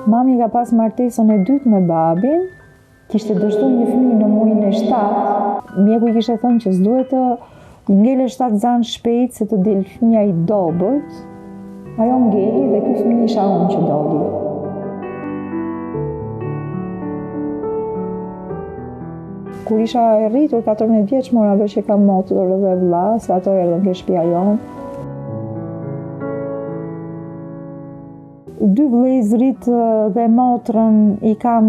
Mami ka pas martesën e dytë me babin, kishte dështuar një fëmijë në muajin e 7. Mjeku i kishte thënë që s'duhet të ngele 7 zanë shpejt se të del fëmija i dobët. Ajo ngeli dhe ky fëmijë isha unë që doli. Kur isha e rritur 14 vjeç mora vesh që kam motor dhe vlla, se ato erdhën ke shtëpia jonë. 2 vëllezërit dhe motrën i kam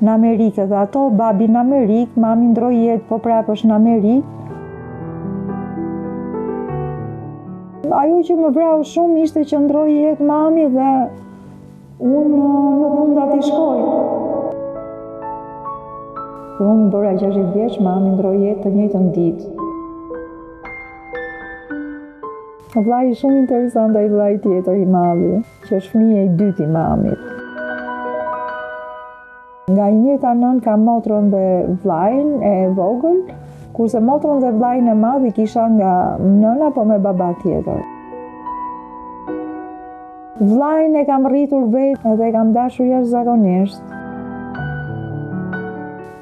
në Amerikë dhe ato, babi në Amerikë, mami ndroi jetë po prapë është në Amerikë. Ajo që më vrau shumë ishte që ndroi jetë mami dhe unë nuk munda t'i shkoj. Kur unë bëra 60 vjeç, mami ndroi jetë të njëjtën ditë. Vllai shumë interesant ai vllai tjetër i madhi, që është fëmia i dytë i mamit. Nga i njëjta nën kam motrën dhe vllajin e vogël, kurse motrën dhe vllajin e madh i kisha nga nëna po me baba tjetër. Vllajin e kam rritur vetë dhe e kam dashur jashtëzakonisht.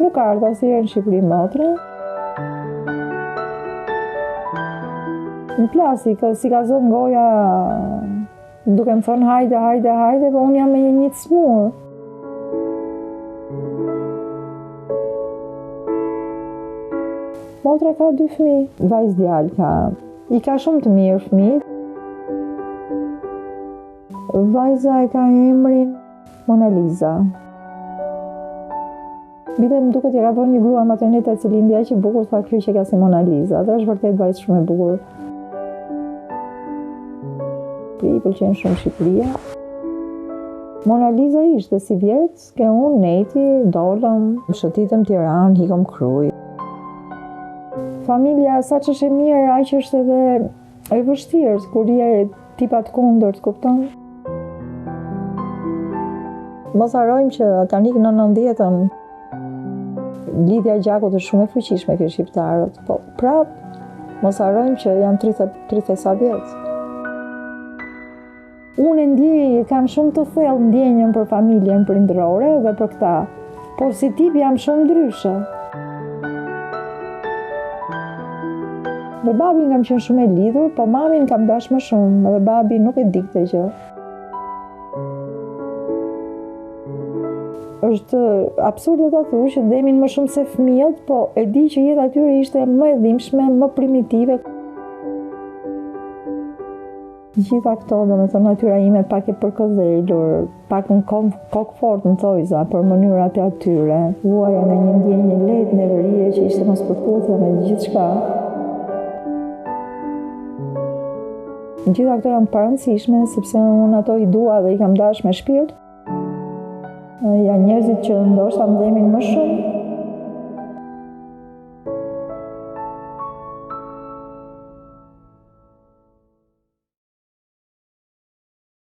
Nuk ardha asnjëherë në Shqipëri motra. Në plasi, si ka zënë goja duke më thonë hajde, po unë jam me një smur. Motra ka 2 fëmijë, vajzë djalë ka. I ka shumë të mirë fëmijët. Vajza e ka emrin Mona Lisa. Bile më duket që ka vënë një grua maternete e cili ndjej që bukur, tha kjo që ka si Mona Lisa, dhe është vërtet vajzë shumë e bukur. I pëlqen shumë Shqipëria. Mona Lisa ishte si vjet, ke unë neti, dolëm, shëtitëm Tiranë, hikëm Kruj. Familja, sa që është e mirë, aq është edhe e vështirë, kur je tipat kundërt, kupton? Mos harrojmë që kanë ikë në 90-ën, lidhja e gjakut është shumë e fuqishme ke shqiptarët, po prap mos harrojmë që janë 30 sa vjet. Unë ndjej, kam shumë të thellë ndjenjën për familjen prindërore dhe për këta, por si tip jam shumë ndryshe. Me babin kam qenë shumë e lidhur, po mamin kam dash më shumë dhe babi nuk e di këtë gjë. Është absurde ta thuash që demin më shumë se fëmijët, po e di që jeta atyre ishte më e dhimbshme, më primitive. Gjitha këto, domethënë natyra ime pak e përkëdhelur, pak në kokë fort në thojza për mënyrat e atyre. Vuaja në një ndjenjë lehtë nevërie që ishte mos përputhje me gjithçka. Gjitha këto janë të parëndësishme, sepse unë ato i dua dhe i kam dash me shpirt. Janë njerëzit që ndoshta më dhemin më shumë.